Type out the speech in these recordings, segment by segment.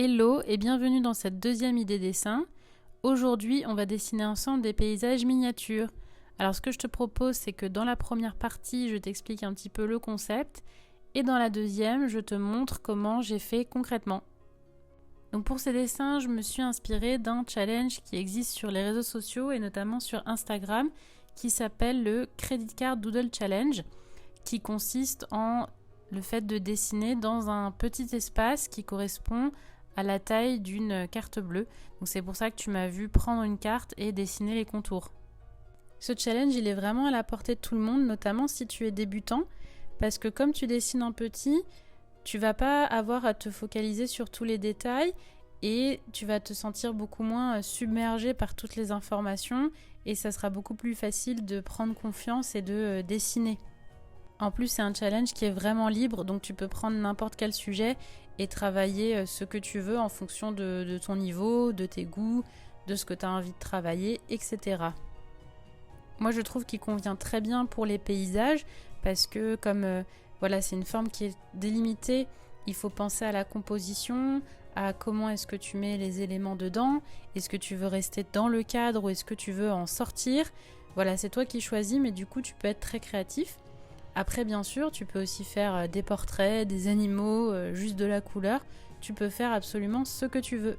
Hello et bienvenue dans cette deuxième idée dessin. Aujourd'hui, on va dessiner ensemble des paysages miniatures. Alors ce que je te propose, c'est que dans la première partie, je t'explique un petit peu le concept et dans la deuxième, je te montre comment j'ai fait concrètement. Donc pour ces dessins, je me suis inspirée d'un challenge qui existe sur les réseaux sociaux et notamment sur Instagram qui s'appelle le Credit Card Doodle Challenge, qui consiste en le fait de dessiner dans un petit espace qui correspond à la taille d'une carte bleue. Donc c'est pour ça que tu m'as vu prendre une carte et dessiner les contours. Ce challenge, il est vraiment à la portée de tout le monde, notamment si tu es débutant, parce que comme tu dessines en petit, tu vas pas avoir à te focaliser sur tous les détails et tu vas te sentir beaucoup moins submergé par toutes les informations et ça sera beaucoup plus facile de prendre confiance et de dessiner. En plus, c'est un challenge qui est vraiment libre, donc tu peux prendre n'importe quel sujet et travailler ce que tu veux en fonction de ton niveau, de tes goûts, de ce que tu as envie de travailler, etc. Moi, je trouve qu'il convient très bien pour les paysages parce que comme c'est une forme qui est délimitée, il faut penser à la composition, à comment est-ce que tu mets les éléments dedans, est-ce que tu veux rester dans le cadre ou est-ce que tu veux en sortir. Voilà, c'est toi qui choisis, mais du coup, tu peux être très créatif. Après, bien sûr, tu peux aussi faire des portraits, des animaux, juste de la couleur. Tu peux faire absolument ce que tu veux.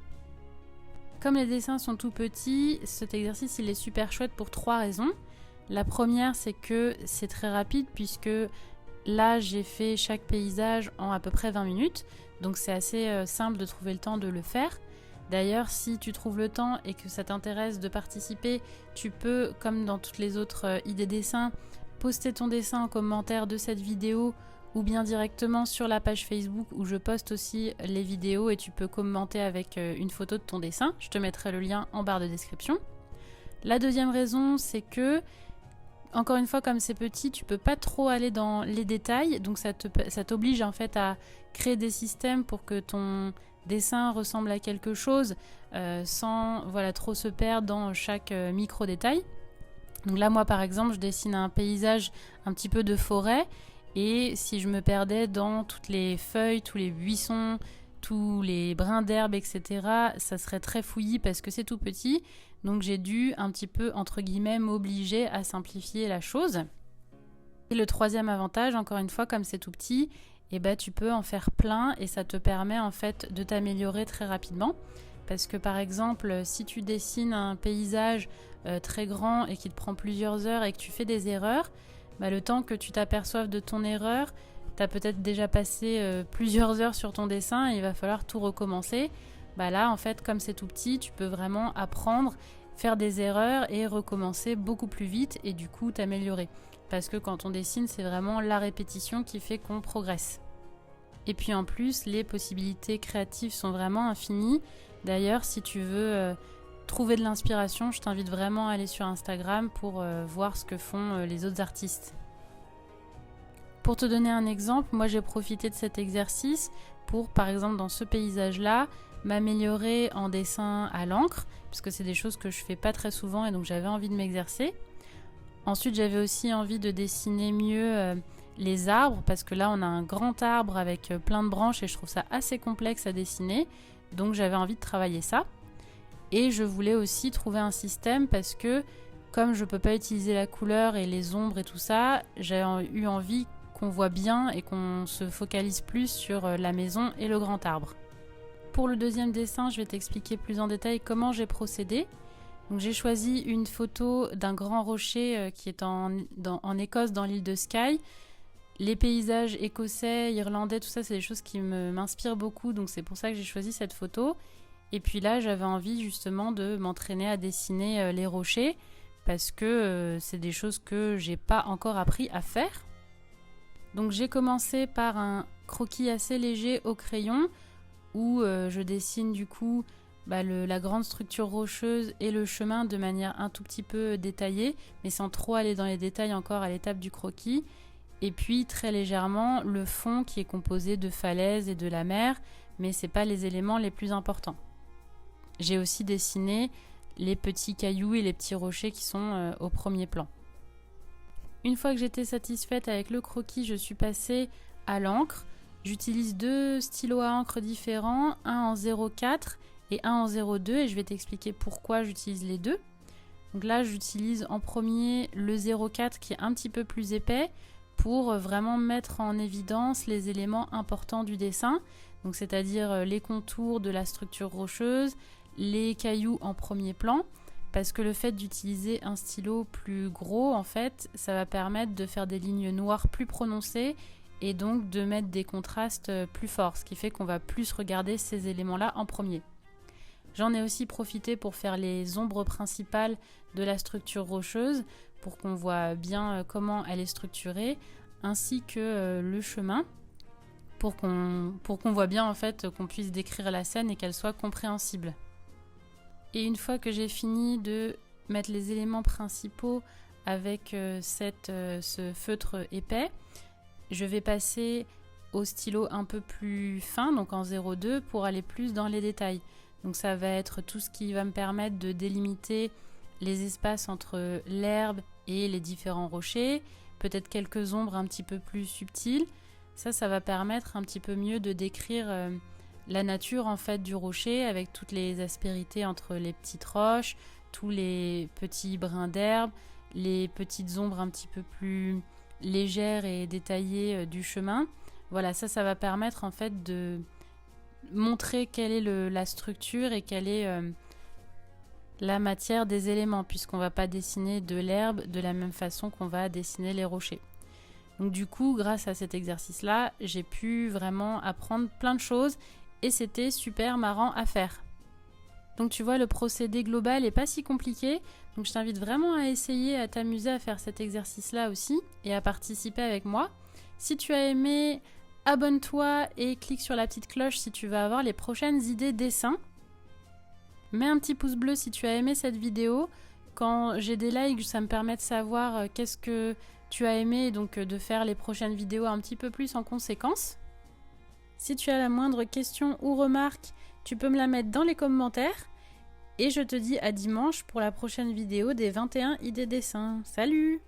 Comme les dessins sont tout petits, cet exercice il est super chouette pour 3 raisons. La première, c'est que c'est très rapide puisque là, j'ai fait chaque paysage en à peu près 20 minutes. Donc c'est assez simple de trouver le temps de le faire. D'ailleurs, si tu trouves le temps et que ça t'intéresse de participer, tu peux, comme dans toutes les autres idées dessins, poster ton dessin en commentaire de cette vidéo ou bien directement sur la page Facebook où je poste aussi les vidéos et tu peux commenter avec une photo de ton dessin. Je te mettrai le lien en barre de description. La deuxième raison, c'est que, encore une fois, comme c'est petit, tu peux pas trop aller dans les détails, donc ça t'oblige en fait à créer des systèmes pour que ton dessin ressemble à quelque chose sans trop se perdre dans chaque micro-détail. Donc là, moi, par exemple, je dessine un paysage un petit peu de forêt et si je me perdais dans toutes les feuilles, tous les buissons, tous les brins d'herbe, etc., ça serait très fouillis parce que c'est tout petit. Donc j'ai dû un petit peu, entre guillemets, m'obliger à simplifier la chose. Et le troisième avantage, encore une fois, comme c'est tout petit, tu peux en faire plein et ça te permet en fait de t'améliorer très rapidement. Parce que par exemple, si tu dessines un paysage très grand et qui te prend plusieurs heures et que tu fais des erreurs, le temps que tu t'aperçoives de ton erreur, tu as peut-être déjà passé plusieurs heures sur ton dessin et il va falloir tout recommencer. Là, en fait, comme c'est tout petit, tu peux vraiment apprendre, faire des erreurs et recommencer beaucoup plus vite et du coup t'améliorer. Parce que quand on dessine, c'est vraiment la répétition qui fait qu'on progresse. Et puis en plus, les possibilités créatives sont vraiment infinies. D'ailleurs, si tu veux trouver de l'inspiration, je t'invite vraiment à aller sur Instagram pour voir ce que font les autres artistes. Pour te donner un exemple, moi j'ai profité de cet exercice pour, par exemple dans ce paysage-là, m'améliorer en dessin à l'encre, puisque c'est des choses que je fais pas très souvent et donc j'avais envie de m'exercer. Ensuite, j'avais aussi envie de dessiner mieux les arbres, parce que là on a un grand arbre avec plein de branches et je trouve ça assez complexe à dessiner, donc j'avais envie de travailler ça. Et je voulais aussi trouver un système parce que comme je peux pas utiliser la couleur et les ombres et tout ça, j'ai eu envie qu'on voit bien et qu'on se focalise plus sur la maison et le grand arbre. Pour le deuxième dessin, je vais t'expliquer plus en détail comment j'ai procédé. Donc, j'ai choisi une photo d'un grand rocher qui est en Écosse, dans l'île de Skye. Les paysages écossais, irlandais, tout ça, c'est des choses qui m'inspirent beaucoup, donc c'est pour ça que j'ai choisi cette photo. Et puis là, j'avais envie justement de m'entraîner à dessiner les rochers parce que c'est des choses que j'ai pas encore appris à faire. Donc j'ai commencé par un croquis assez léger au crayon où je dessine du coup la grande structure rocheuse et le chemin de manière un tout petit peu détaillée, mais sans trop aller dans les détails encore à l'étape du croquis. Et puis très légèrement le fond qui est composé de falaises et de la mer, mais c'est pas les éléments les plus importants. J'ai aussi dessiné les petits cailloux et les petits rochers qui sont au premier plan. Une fois que j'étais satisfaite avec le croquis, je suis passée à l'encre. J'utilise deux stylos à encre différents, un en 0,4 et un en 0,2 et je vais t'expliquer pourquoi j'utilise les deux. Donc là, j'utilise en premier le 0,4 qui est un petit peu plus épais pour vraiment mettre en évidence les éléments importants du dessin, donc c'est-à-dire les contours de la structure rocheuse, les cailloux en premier plan, parce que le fait d'utiliser un stylo plus gros, en fait, ça va permettre de faire des lignes noires plus prononcées et donc de mettre des contrastes plus forts, ce qui fait qu'on va plus regarder ces éléments-là en premier. J'en ai aussi profité pour faire les ombres principales de la structure rocheuse pour qu'on voit bien comment elle est structurée, ainsi que le chemin pour qu'on voit bien en fait qu'on puisse décrire la scène et qu'elle soit compréhensible. Et une fois que j'ai fini de mettre les éléments principaux avec ce feutre épais, je vais passer au stylo un peu plus fin, donc en 0,2 pour aller plus dans les détails. Donc ça va être tout ce qui va me permettre de délimiter les espaces entre l'herbe et les différents rochers, peut-être quelques ombres un petit peu plus subtiles. Ça va permettre un petit peu mieux de décrire la nature en fait du rocher avec toutes les aspérités entre les petites roches, tous les petits brins d'herbe, les petites ombres un petit peu plus légères et détaillées du chemin. Voilà, ça va permettre en fait de montrer quelle est la structure et quelle est la matière des éléments, puisqu'on ne va pas dessiner de l'herbe de la même façon qu'on va dessiner les rochers. Donc du coup, grâce à cet exercice-là, j'ai pu vraiment apprendre plein de choses et c'était super marrant à faire. Donc tu vois, le procédé global n'est pas si compliqué, donc je t'invite vraiment à essayer, à t'amuser à faire cet exercice-là aussi et à participer avec moi. Si tu as aimé, abonne-toi et clique sur la petite cloche si tu veux avoir les prochaines idées dessins. Mets un petit pouce bleu si tu as aimé cette vidéo. Quand j'ai des likes, ça me permet de savoir qu'est-ce que tu as aimé et donc de faire les prochaines vidéos un petit peu plus en conséquence. Si tu as la moindre question ou remarque, tu peux me la mettre dans les commentaires. Et je te dis à dimanche pour la prochaine vidéo des 21 idées dessins. Salut!